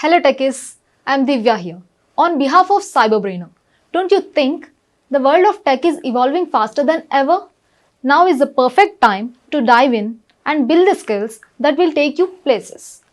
Hello techies, I'm Divya here. On behalf of CyberBrainer, don't you think the world of tech is evolving faster than ever? Now is the perfect time to dive in and build the skills that will take you places.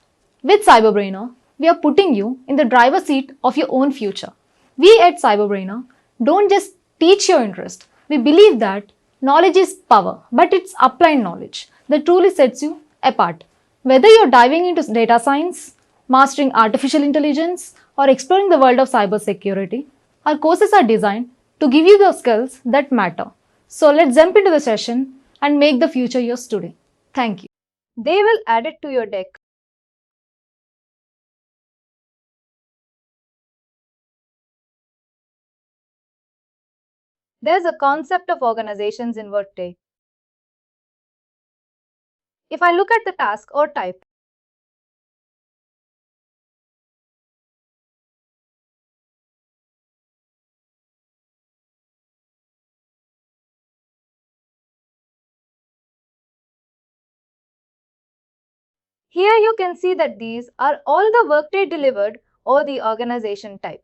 With CyberBrainer, we are putting you in the driver's seat of your own future. We at CyberBrainer don't just teach your interest. We believe that knowledge is power, but it's applied knowledge that truly sets you apart. Whether you're diving into data science, mastering artificial intelligence, or exploring the world of cybersecurity, our courses are designed to give you the skills that matter. So let's jump into the session and make the future yours today. Thank you. They will add it to your deck. There's a concept of organizations in Workday. If I look at the task or type, here you can see that these are all the Workday delivered or the organization type.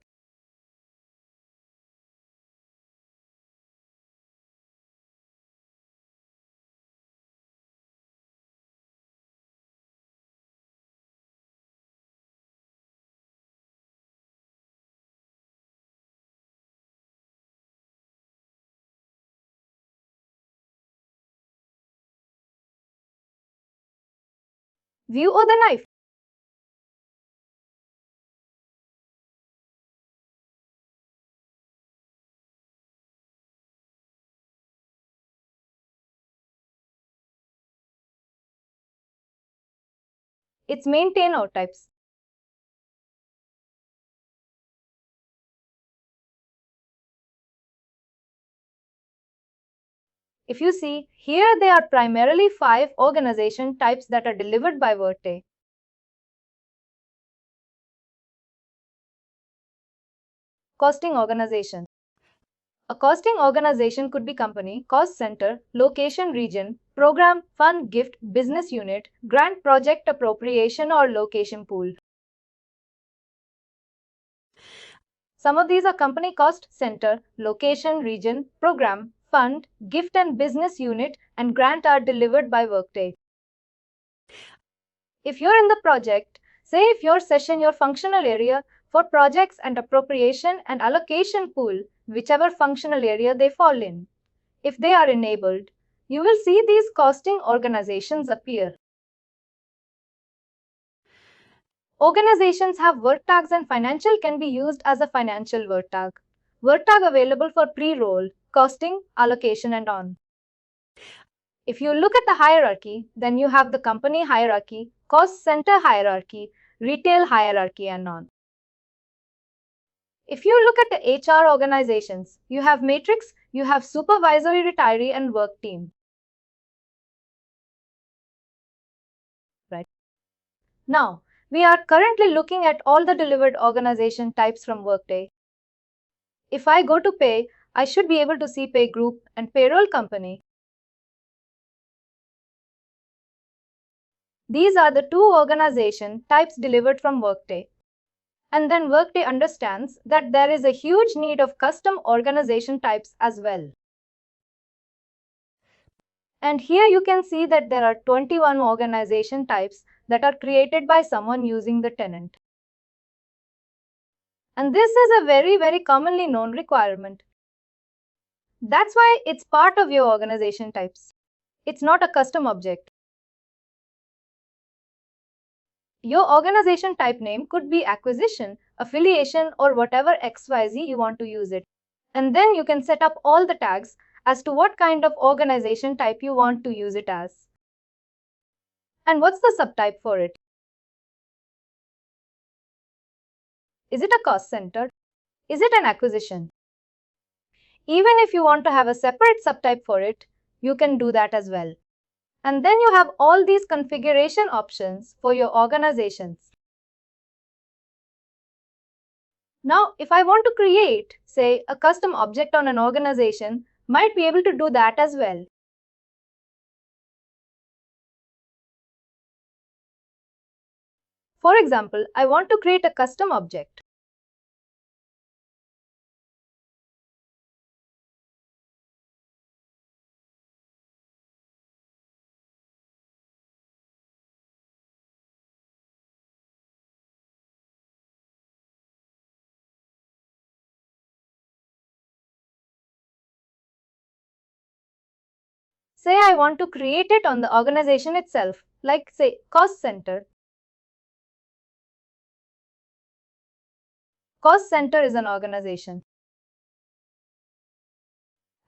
View or the knife. It's maintain or types. If you see, here there are primarily 5 organization types that are delivered by Workday. Costing organization. A costing organization could be company, cost center, location region, program, fund, gift, business unit, grant, project appropriation, or location pool. Some of these are company, cost center, location region, program, fund, gift, and business unit, and grant are delivered by Workday. If you're in the project, say if your session, your functional area for projects and appropriation and allocation pool, whichever functional area they fall in. If they are enabled, you will see these costing organizations appear. Organizations have word tags and financial can be used as a financial word tag. Word tag available for pre-roll, costing, allocation, and on. If you look at the hierarchy, then you have the company hierarchy, cost center hierarchy, retail hierarchy, and on. If you look at the HR organizations, you have matrix, you have supervisory, retiree, and work team. Right. Now, we are currently looking at all the delivered organization types from Workday. If I go to pay, I should be able to see pay group and payroll company. These are the 2 organization types delivered from Workday. And then Workday understands that there is a huge need of custom organization types as well. And here you can see that there are 21 organization types that are created by someone using the tenant. And this is a very commonly known requirement. That's why it's part of your organization types. It's not a custom object. Your organization type name could be acquisition, affiliation, or whatever XYZ you want to use it. And then you can set up all the tags as to what kind of organization type you want to use it as. And what's the subtype for it? Is it a cost center? Is it an acquisition? Even if you want to have a separate subtype for it, you can do that as well. And then you have all these configuration options for your organizations. Now, if I want to create, say, a custom object on an organization, might be able to do that as well. For example, I want to create a custom object. Say I want to create it on the organization itself, like say cost center. Cost center is an organization.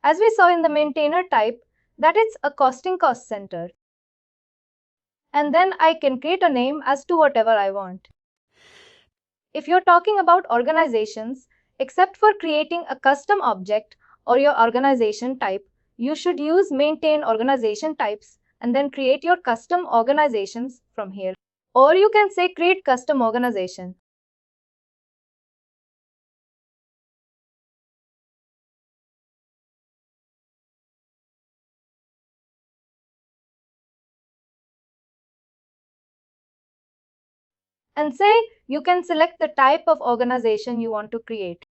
As we saw in the maintainer type, that it's a costing cost center. And then I can create a name as to whatever I want. If you're talking about organizations, except for creating a custom object or your organization type, you should use maintain organization types and then create your custom organizations from here. Or you can say create custom organization. And say you can select the type of organization you want to create.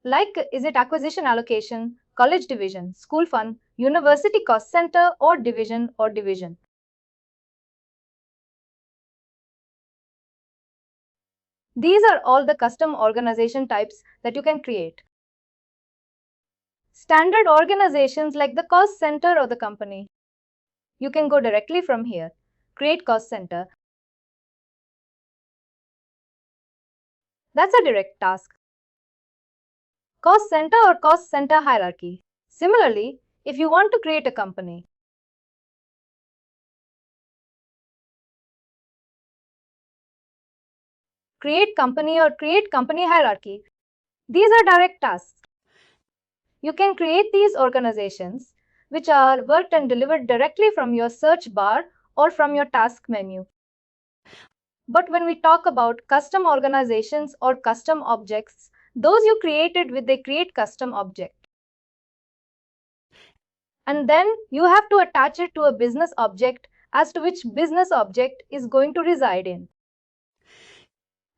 Like, is it acquisition allocation, college division, school fund, university cost center, or division or division? These are all the custom organization types that you can create. Standard organizations like the cost center or the company. You can go directly from here. Create cost center. That's a direct task. Cost center or cost center hierarchy. Similarly, if you want to create a company, create company or create company hierarchy. These are direct tasks. You can create these organizations, which are worked and delivered directly from your search bar or from your task menu. But when we talk about custom organizations or custom objects, those you created with the create custom object. And then you have to attach it to a business object as to which business object is going to reside in.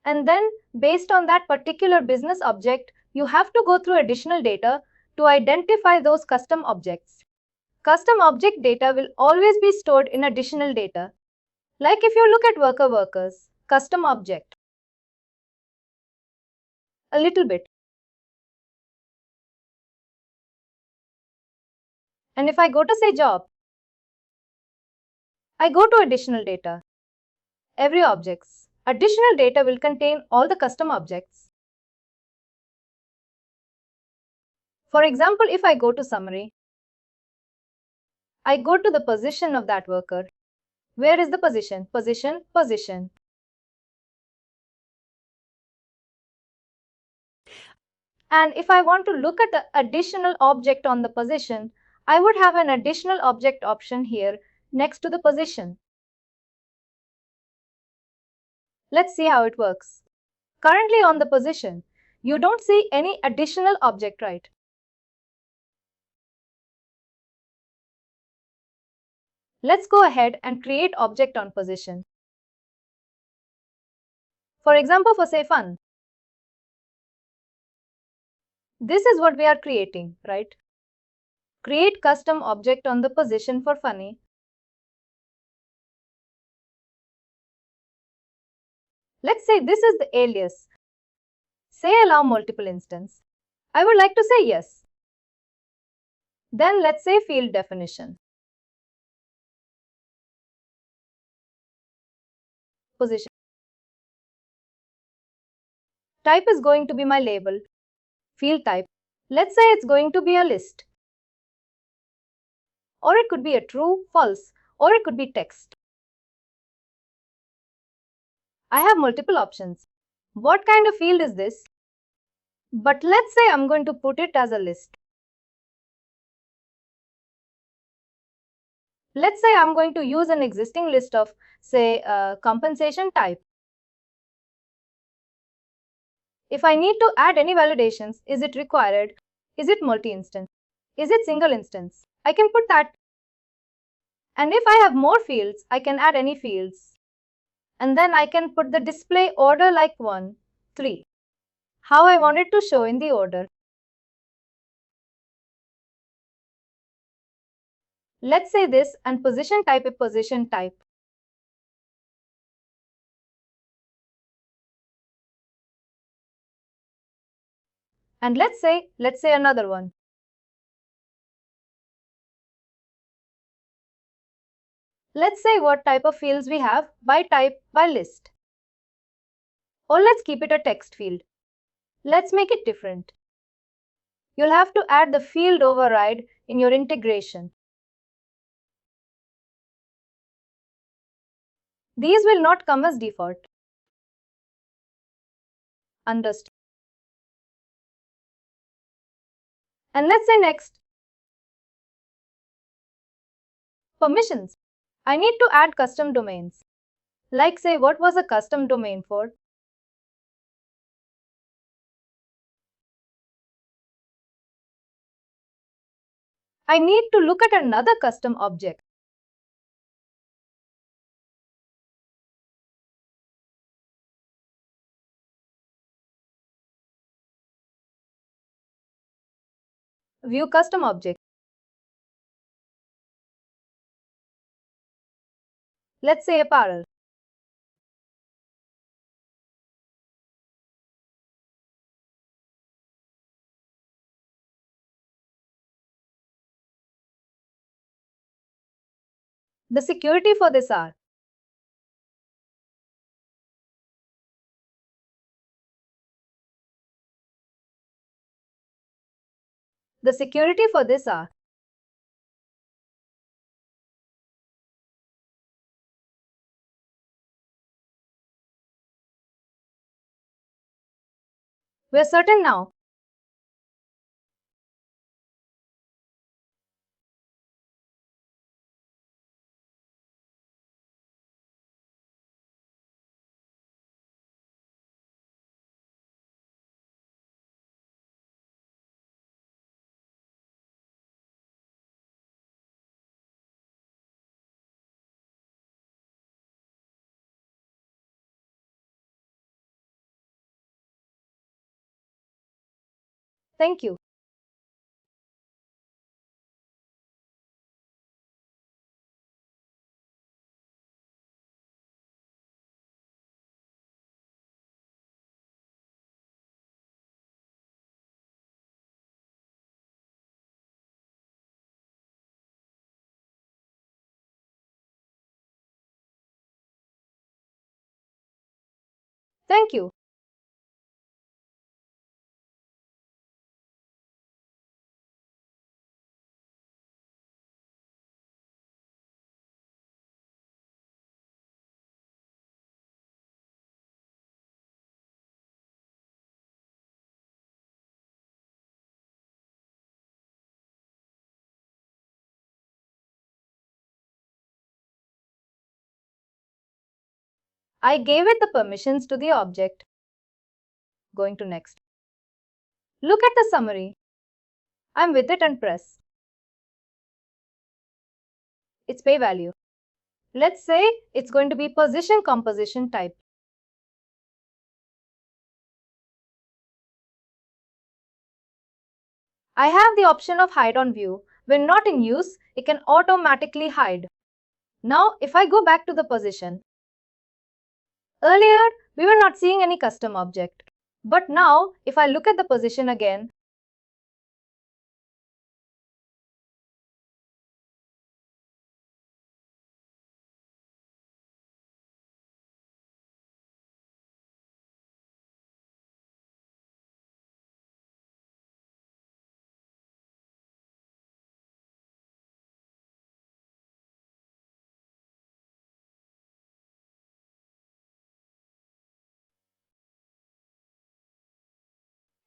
And then based on that particular business object, you have to go through additional data to identify those custom objects. Custom object data will always be stored in additional data. Like if you look at workers, custom object. A little bit. And if I go to say job, I go to additional data. Every objects. Additional data will contain all the custom objects. For example, if I go to summary, I go to the position of that worker. Where is the position? Position, position. And if I want to look at the additional object on the position, I would have an additional object option here next to the position. Let's see how it works. Currently on the position, you don't see any additional object, right? Let's go ahead and create object on position. For example, for say fun. This is what we are creating, right? Create custom object on the position for funny. Let's say this is the alias. Say allow multiple instance. I would like to say yes. Then let's say field definition. Position. Type is going to be my label. Field type. Let's say it's going to be a list. Or it could be a true, false, or it could be text. I have multiple options. What kind of field is this? But let's say I'm going to put it as a list. Let's say I'm going to use an existing list of, say, compensation type. If I need to add any validations, is it required? Is it multi-instance? Is it single instance? I can put that. And if I have more fields, I can add any fields. And then I can put the display order like 1, 3. How I want it to show in the order. Let's say this and position type a position type. And let's say another one. Let's say what type of fields we have by type, by list. Or let's keep it a text field. Let's make it different. You'll have to add the field override in your integration. These will not come as default. Understood. And let's say next. Permissions. I need to add custom domains. Like say what was a custom domain for? I need to look at another custom object. View custom object. Let's say apparel. The security for this are the security for this are we're certain now. Thank you. Thank you. I gave it the permissions to the object. Going to next. Look at the summary. I'm with it and press. Its pay value. Let's say it's going to be position composition type. I have the option of hide on view. When not in use, it can automatically hide. Now, if I go back to the position, earlier we were not seeing any custom object. But now, if I look at the position again,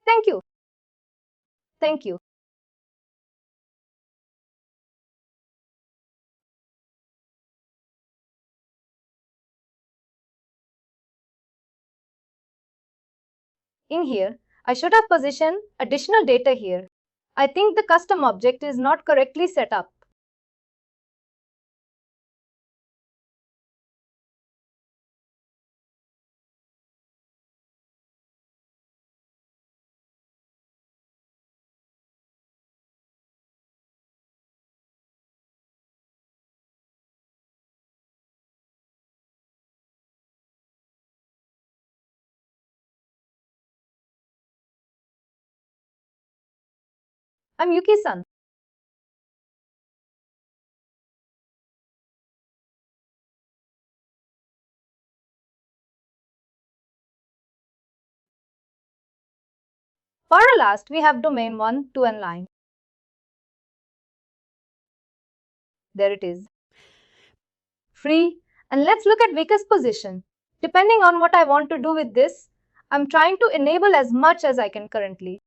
thank you. Thank you. In here, I should have positioned additional data here. I think the custom object is not correctly set up. I'm Yuki-san. For our last, we have domain 1, 2 and line. There it is. Free. And let's look at weakest position. Depending on what I want to do with this, I'm trying to enable as much as I can currently.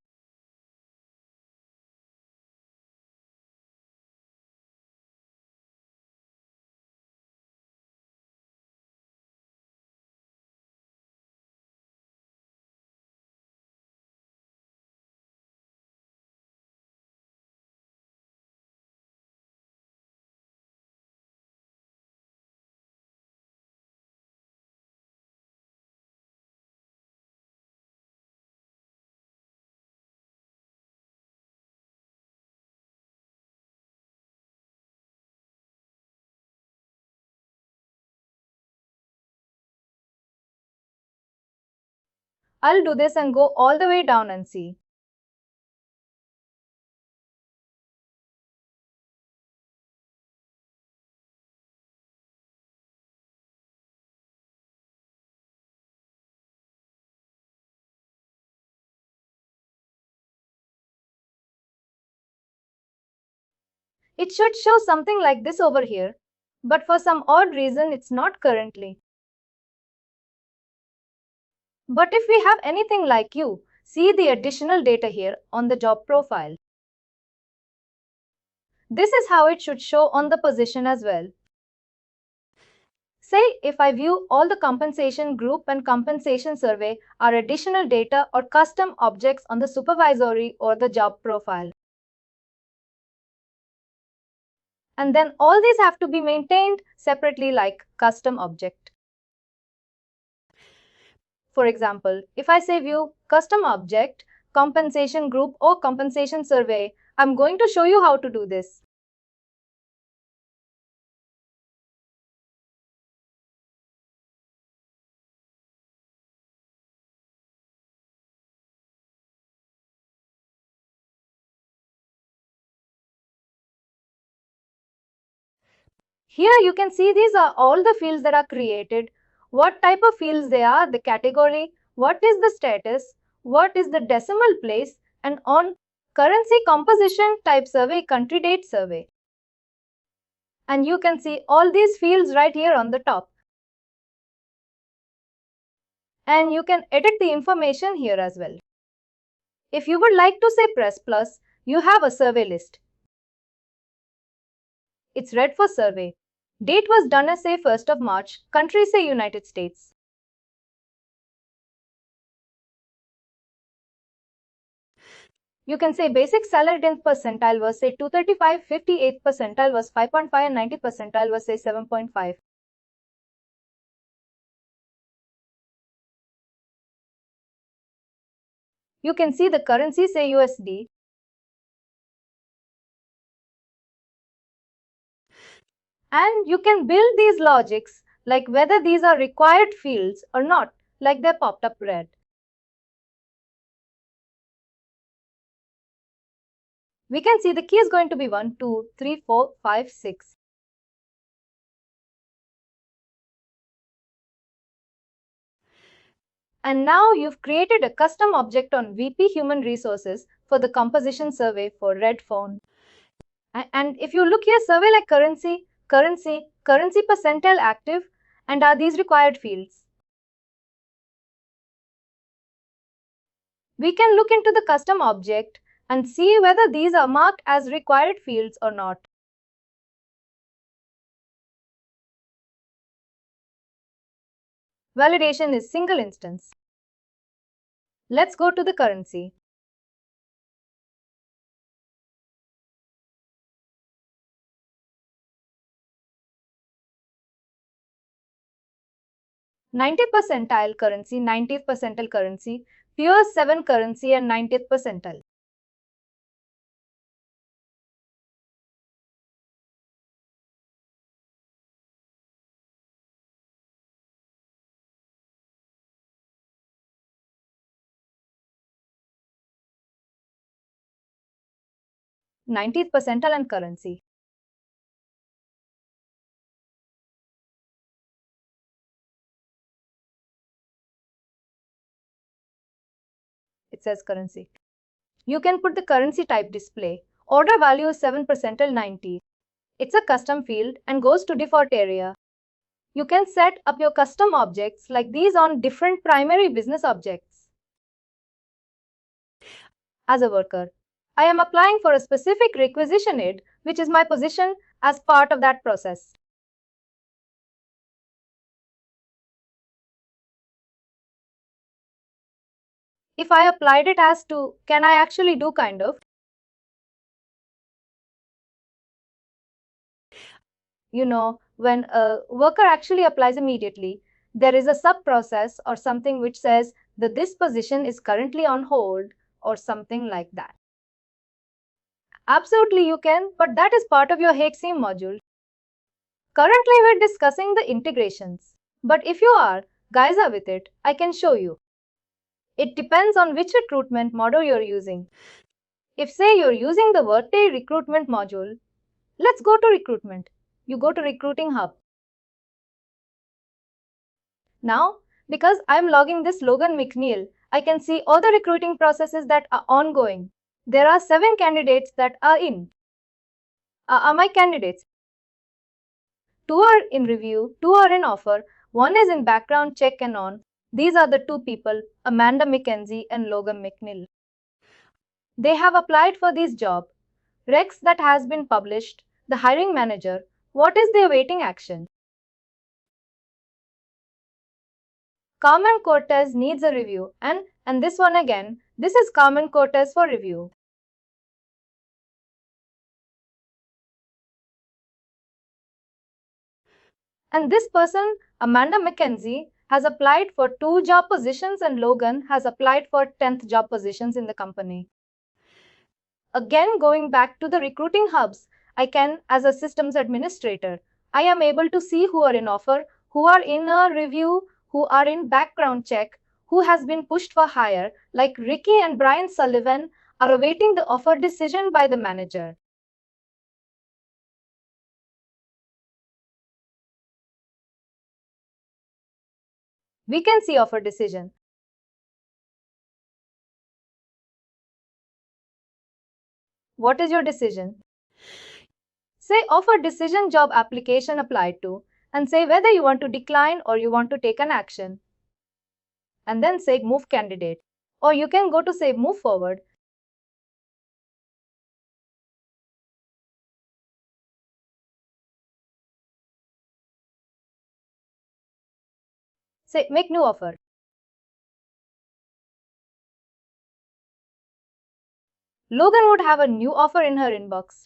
I'll do this and go all the way down and see. It should show something like this over here, but for some odd reason it's not currently. But if we have anything like you, see the additional data here on the job profile. This is how it should show on the position as well. Say if I view all the compensation group and compensation survey are additional data or custom objects on the supervisory or the job profile. And then all these have to be maintained separately like custom object. For example, if I say view custom object, compensation group or compensation survey, I'm going to show you how to do this. Here you can see these are all the fields that are created, what type of fields they are, the category, what is the status, what is the decimal place, and on currency composition type survey, country date survey. And you can see all these fields right here on the top. And you can edit the information here as well. If you would like to say press plus, you have a survey list. It's red for survey. Date was done as say 1st of March, country say United States. You can say basic salary 10th percentile was say 235, 58th percentile was 5.5 and 90th percentile was say 7.5. You can see the currency say USD. And you can build these logics like whether these are required fields or not, like they popped up red. We can see the key is going to be 1, 2, 3, 4, 5, 6. And now you've created a custom object on VP Human Resources for the composition survey for red phone. And if you look here, survey like currency percentile active, and are these required fields? We can look into the custom object and see whether these are marked as required fields or not. Validation is single instance. Let's go to the currency. '90th percentile currency, 90th percentile currency, pure 7 currency and 90th percentile. 90th percentile and currency. It says currency. You can put the currency type display. Order value is 7 percentile 90. It's a custom field and goes to default area. You can set up your custom objects like these on different primary business objects. As a worker, I am applying for a specific requisition aid, which is my position as part of that process. If I applied it as to, can I actually do kind of? When a worker actually applies immediately, there is a sub-process or something which says that this position is currently on hold or something like that. Absolutely you can, but that is part of your HCM module. Currently we're discussing the integrations, but if you are guys are with it, I can show you. It depends on which recruitment module you're using. If say you're using the Workday recruitment module, let's go to recruitment. You go to Recruiting Hub. Now, because I'm logging this Logan McNeil, I can see all the recruiting processes that are ongoing. There are 7 candidates that are my candidates. 2 are in review, 2 are in offer, 1 is in background check and on. These are the 2 people, Amanda McKenzie and Logan McNeil. They have applied for this job. Recs that has been published, the hiring manager, what is their waiting action? Carmen Cortez needs a review and this one again, this is Carmen Cortez for review. And this person, Amanda McKenzie, has applied for 2 job positions and Logan has applied for 10th job positions in the company. Again, going back to the recruiting hubs, I can, as a systems administrator, I am able to see who are in offer, who are in a review, who are in background check, who has been pushed for hire, like Ricky and Brian Sullivan are awaiting the offer decision by the manager. We can see offer decision. What is your decision? Say offer decision job application applied to and say whether you want to decline or you want to take an action. And then say move candidate. Or you can go to say move forward. Say make new offer. Logan would have a new offer in her inbox.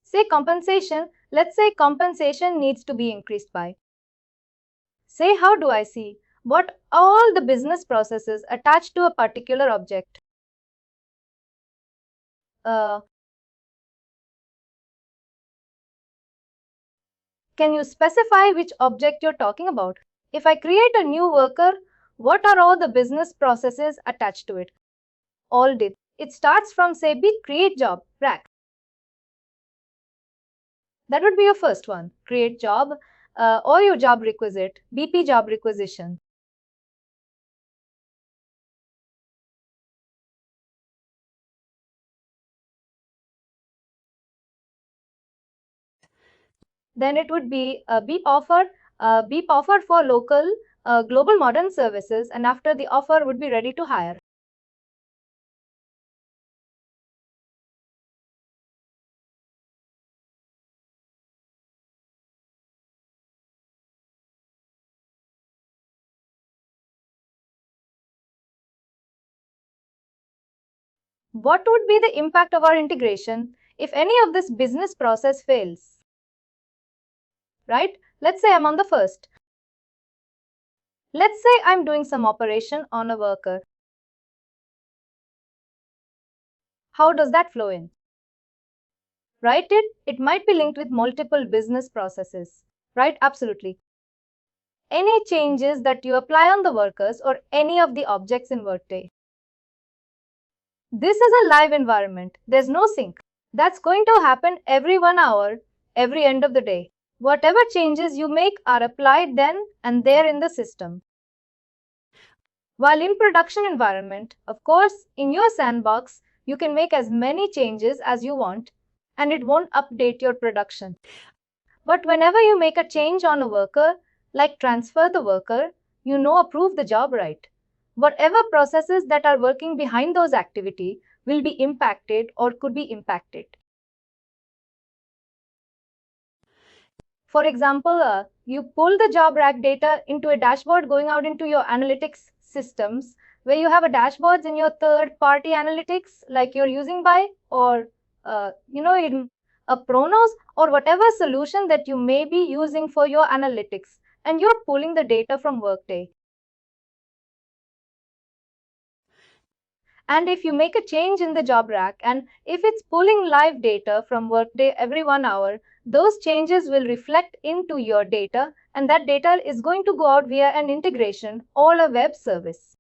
Say compensation. Let's say compensation needs to be increased by. Say how do I see what all the business processes attached to a particular object. Can you specify which object you're talking about? If I create a new worker, what are all the business processes attached to it? All did. It starts from say create job, rack. That would be your first one, create job or your job requisite, BP job requisition. Then it would be beep offer for local global modern services, and after the offer would be ready to hire. What would be the impact of our integration if any of this business process fails? Right? Let's say I'm on the first. Let's say I'm doing some operation on a worker. How does that flow in? Right? It might be linked with multiple business processes. Right? Absolutely. Any changes that you apply on the workers or any of the objects in Workday. This is a live environment. There's no sync. That's going to happen every 1 hour, every end of the day. Whatever changes you make are applied then and there in the system. While in production environment, of course, in your sandbox, you can make as many changes as you want and it won't update your production. But whenever you make a change on a worker, like transfer the worker, approve the job right. Whatever processes that are working behind those activity will be impacted or could be impacted. For example, you pull the job rack data into a dashboard going out into your analytics systems where you have a dashboards in your third party analytics like you're using by or in a Pronos or whatever solution that you may be using for your analytics and you're pulling the data from Workday. And if you make a change in the job rack and if it's pulling live data from Workday every 1 hour, those changes will reflect into your data and that data is going to go out via an integration or a web service.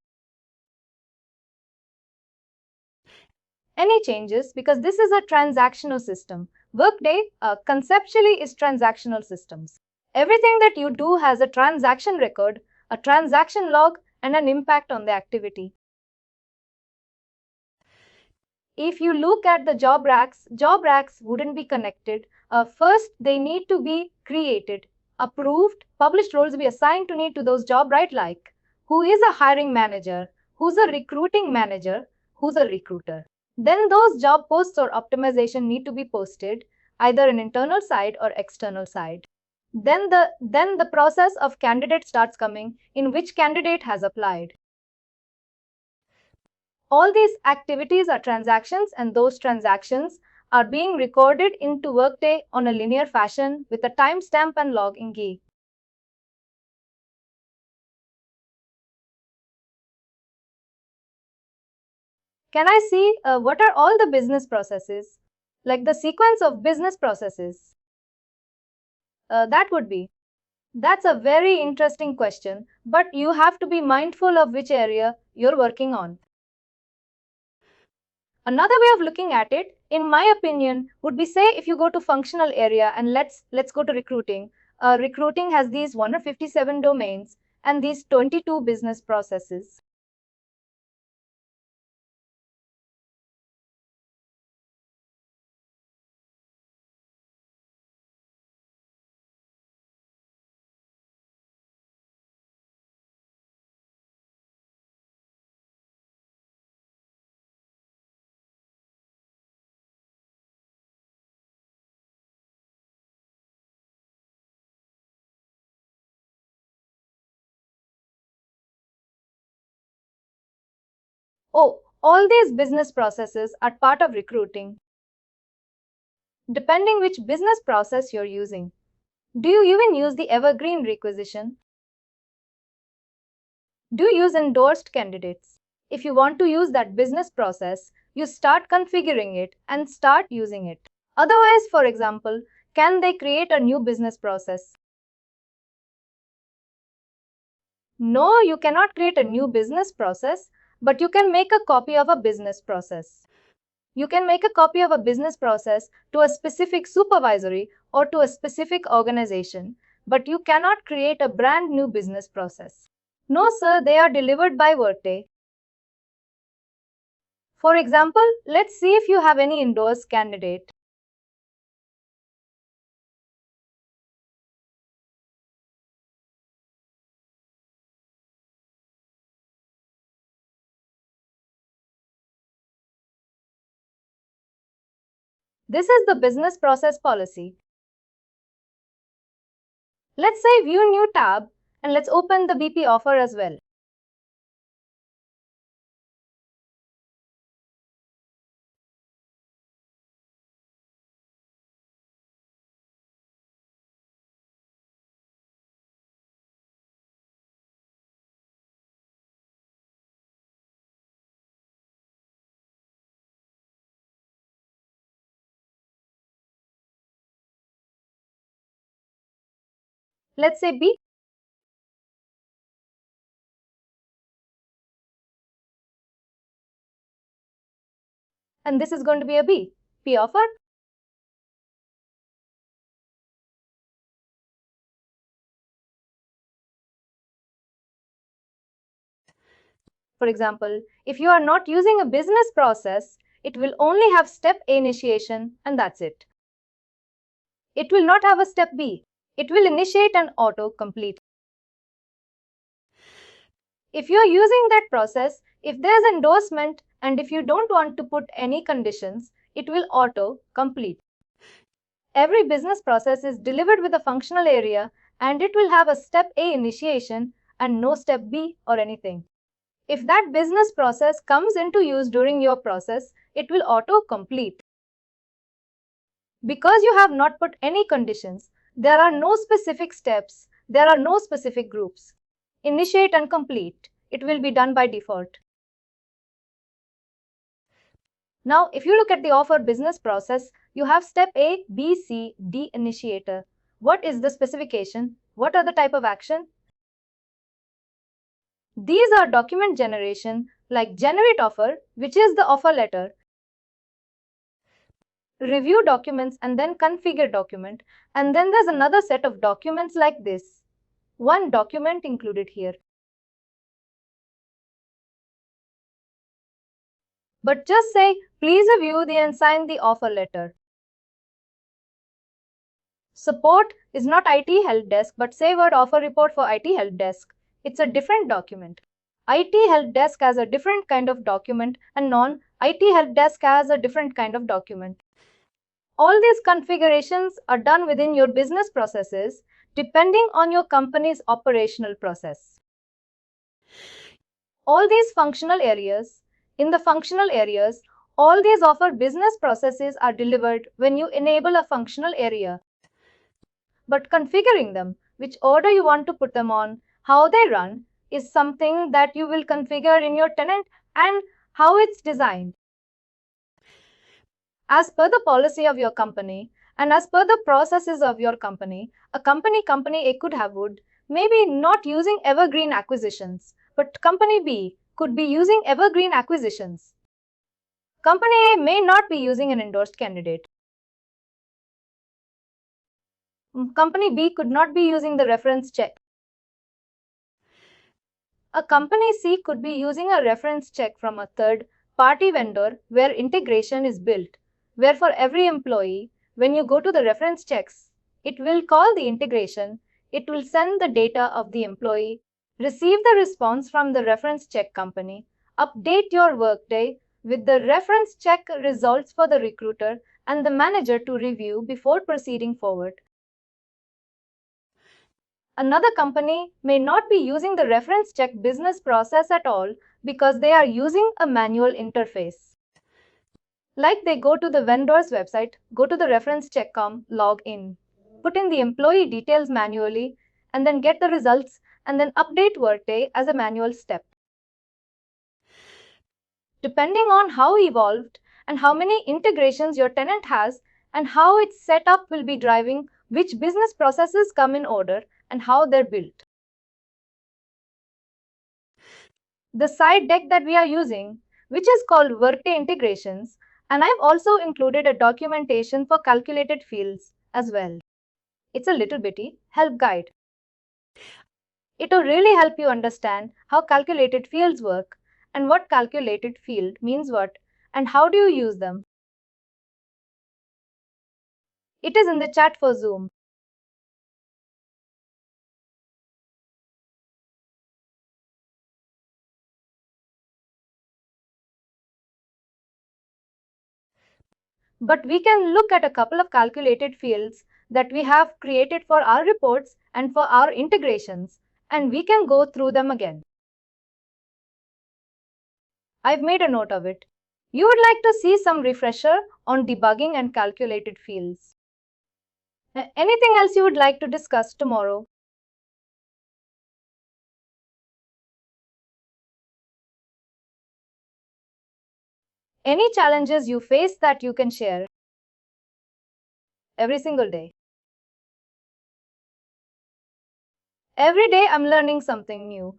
Any changes because this is a transactional system. Workday conceptually is transactional systems. Everything that you do has a transaction record, a transaction log, and an impact on the activity. If you look at the job racks wouldn't be connected. First, they need to be created, approved, published roles be assigned to need to those job right like who is a hiring manager, who's a recruiting manager, who's a recruiter. Then those job posts or optimization need to be posted, either an internal side or external side. Then the process of candidate starts coming in which candidate has applied. All these activities are transactions and those transactions are being recorded into Workday on a linear fashion with a timestamp and log in key. Can I see what are all the business processes? Like the sequence of business processes. That would be. That's a very interesting question, but you have to be mindful of which area you're working on. Another way of looking at it, in my opinion, would be say if you go to functional area and let's go to recruiting. Recruiting has these 157 domains and these 22 business processes. Oh, all these business processes are part of recruiting, depending which business process you're using. Do you even use the evergreen requisition? Do you use endorsed candidates? If you want to use that business process, you start configuring it and start using it. Otherwise, for example, can they create a new business process? No, you cannot create a new business process, but you can make a copy of a business process. You can make a copy of a business process to a specific supervisory or to a specific organization, but you cannot create a brand new business process. No, sir, they are delivered by Workday. For example, let's see if you have any endorsed candidate. This is the business process policy. Let's say view new tab and let's open the BP offer as well. Let's say B and this is going to be a B. P offer. For example, if you are not using a business process, it will only have step A initiation and that's it. It will not have a step B. It will initiate and auto-complete. If you are using that process, if there's endorsement and if you don't want to put any conditions, it will auto-complete. Every business process is delivered with a functional area and it will have a step A initiation and no step B or anything. If that business process comes into use during your process, it will auto-complete. Because you have not put any conditions, there are no specific steps, there are no specific groups. Initiate and complete. It will be done by default. Now, if you look at the offer business process, you have step A, B, C, D initiator. What is the specification? What are the type of action? These are document generation, like generate offer, which is the offer letter, review documents and then configure document, and then there's another set of documents like this. One document included here. But just say, please review and sign the offer letter. Support is not IT help desk, but say word offer report for IT help desk. It's a different document. IT help desk has a different kind of document and non-IT help desk has a different kind of document. All these configurations are done within your business processes depending on your company's operational process. All these functional areas, in the functional areas, all these offer business processes are delivered when you enable a functional area. But configuring them, which order you want to put them on, how they run, is something that you will configure in your tenant and how it's designed. As per the policy of your company and as per the processes of your company, a company A could have maybe not using evergreen acquisitions, but company B could be using evergreen acquisitions. Company A may not be using an endorsed candidate. Company B could not be using the reference check. A company C could be using a reference check from a third-party vendor where integration is built, where for every employee, when you go to the reference checks, it will call the integration, it will send the data of the employee, receive the response from the reference check company, update your Workday with the reference check results for the recruiter and the manager to review before proceeding forward. Another company may not be using the reference check business process at all because they are using a manual interface. Like they go to the vendor's website, go to the reference check.com, log in, put in the employee details manually, and then get the results and then update Workday as a manual step. Depending on how evolved and how many integrations your tenant has and how it's set up will be driving which business processes come in order and how they're built. The side deck that we are using, which is called Workday Integrations, and I've also included a documentation for calculated fields as well. It's a little bitty help guide. It will really help you understand how calculated fields work and what calculated field means what and how do you use them. It is in the chat for Zoom. But we can look at a couple of calculated fields that we have created for our reports and for our integrations, and we can go through them again. I've made a note of it. You would like to see some refresher on debugging and calculated fields. Anything else you would like to discuss tomorrow? Any challenges you face that you can share? Every single day. Every day I'm learning something new.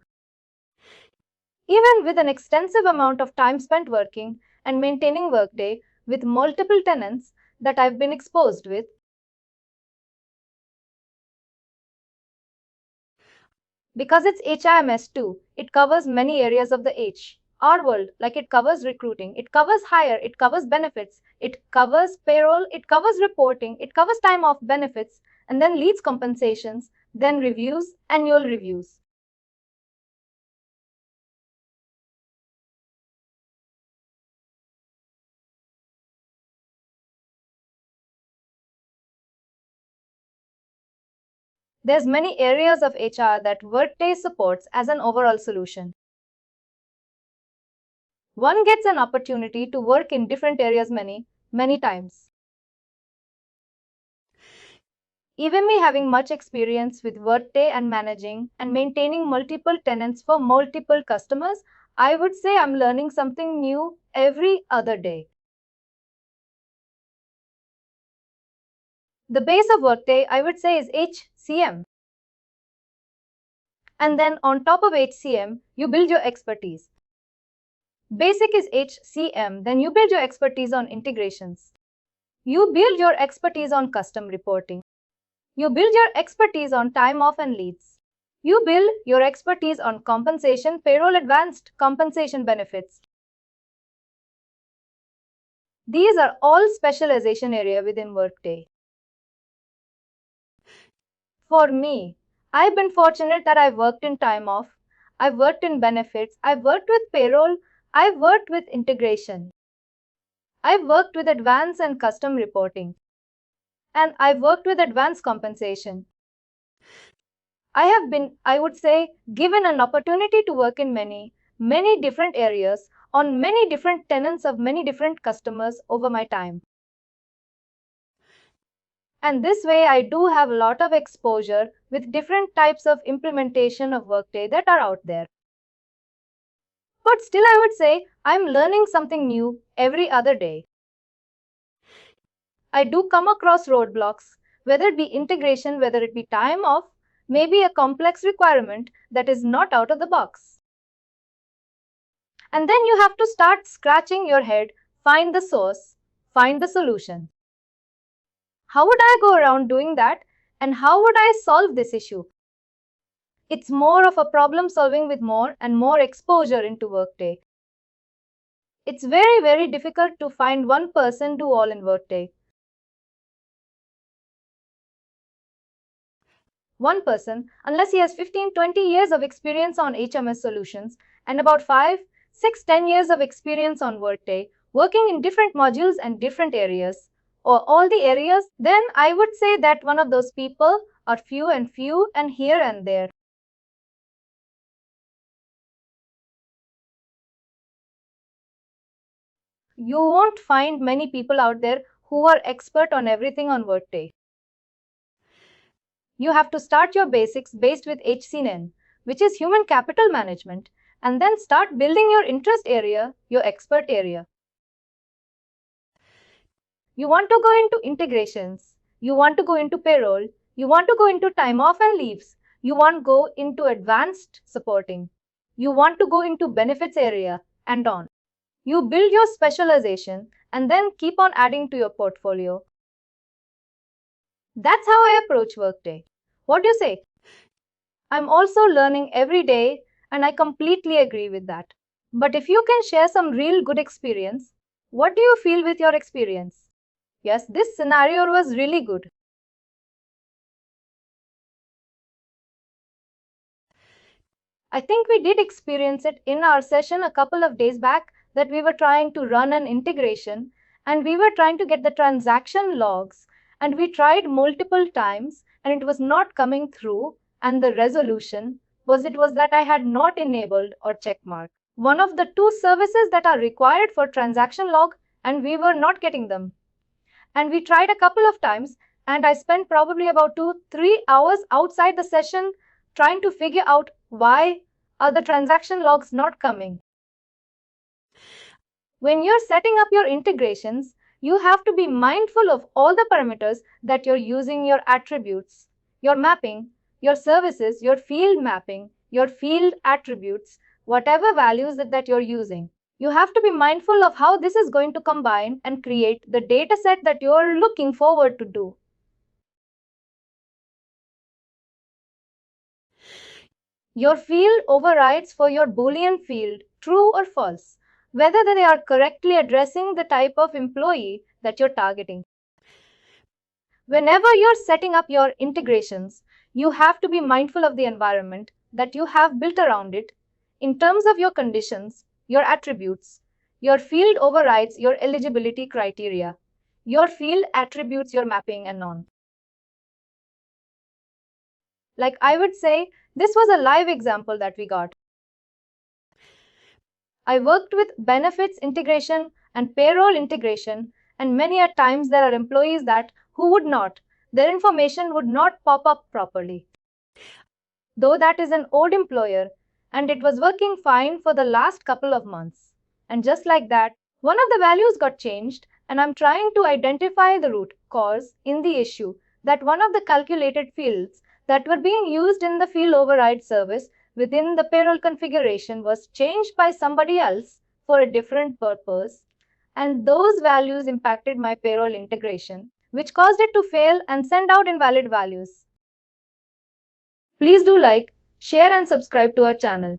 Even with an extensive amount of time spent working and maintaining Workday with multiple tenants that I've been exposed with, Because it's HIMS too, it covers many areas of the HR world, like it covers recruiting, it covers hire, it covers benefits, it covers payroll, it covers reporting, it covers time off benefits, and then leads compensations, then reviews, annual reviews. There's many areas of HR that Workday supports as an overall solution. One gets an opportunity to work in different areas many times. Even me having much experience with Workday and managing and maintaining multiple tenants for multiple customers, I would say I'm learning something new every other day. The base of Workday, I would say, is HCM. And then on top of HCM, you build your expertise. Basic is HCM, then you build your expertise on integrations. You build your expertise on custom reporting. You build your expertise on time off and leads. You build your expertise on compensation, payroll, advanced compensation benefits. These are all specialization area within Workday. For me, I've been fortunate that I've worked in time off, I've worked in benefits, I've worked with payroll, I've worked with integration. I've worked with advanced and custom reporting. And I've worked with advanced compensation. I have been, I would say, given an opportunity to work in many different areas on many different tenants of many different customers over my time. And this way, I do have a lot of exposure with different types of implementation of Workday that are out there. But still, I would say I'm learning something new every other day. I do come across roadblocks, whether it be integration, whether it be time off, maybe a complex requirement that is not out of the box. And then you have to start scratching your head, find the source, find the solution. How would I go around doing that? And how would I solve this issue? It's more of a problem solving with more and more exposure into Workday. It's very difficult to find one person do all in Workday. One person, unless he has 15-20 years of experience on HMS solutions and about 5-6-10 years of experience on Workday, working in different modules and different areas, or all the areas, then I would say that one of those people are few and here and there. You won't find many people out there who are expert on everything on Workday. You have to start your basics based with HCN, which is Human Capital Management, and then start building your interest area, your expert area. You want to go into integrations, you want to go into payroll, you want to go into time off and leaves, you want to go into advanced supporting, you want to go into benefits area, and on. You build your specialization and then keep on adding to your portfolio. That's how I approach Workday. What do you say? I'm also learning every day, and I completely agree with that. But if you can share some real good experience, what do you feel with your experience? Yes, this scenario was really good. I think we did experience it in our session a couple of days back that we were trying to run an integration and we were trying to get the transaction logs and we tried multiple times and it was not coming through and the resolution was that I had not enabled or checkmarked one of the two services that are required for transaction log and we were not getting them. And we tried a couple of times and I spent probably about 2-3 hours outside the session trying to figure out why are the transaction logs not coming. When you're setting up your integrations, you have to be mindful of all the parameters that you're using, your attributes, your mapping, your services, your field mapping, your field attributes, whatever values that you're using. You have to be mindful of how this is going to combine and create the data set that you're looking forward to do. Your field overrides for your Boolean field true or false, whether they are correctly addressing the type of employee that you're targeting. Whenever you're setting up your integrations, you have to be mindful of the environment that you have built around it. In terms of your conditions, your attributes, your field overrides your eligibility criteria. Your field attributes your mapping and on. Like I would say, this was a live example that we got. I worked with benefits integration and payroll integration, and many a times there are employees that who would not, their information would not pop up properly. Though that is an old employer, and it was working fine for the last couple of months. And just like that, one of the values got changed, and I'm trying to identify the root cause in the issue that one of the calculated fields that were being used in the field override service within the payroll configuration was changed by somebody else for a different purpose, and those values impacted my payroll integration, which caused it to fail and send out invalid values. Please do like, share and subscribe to our channel.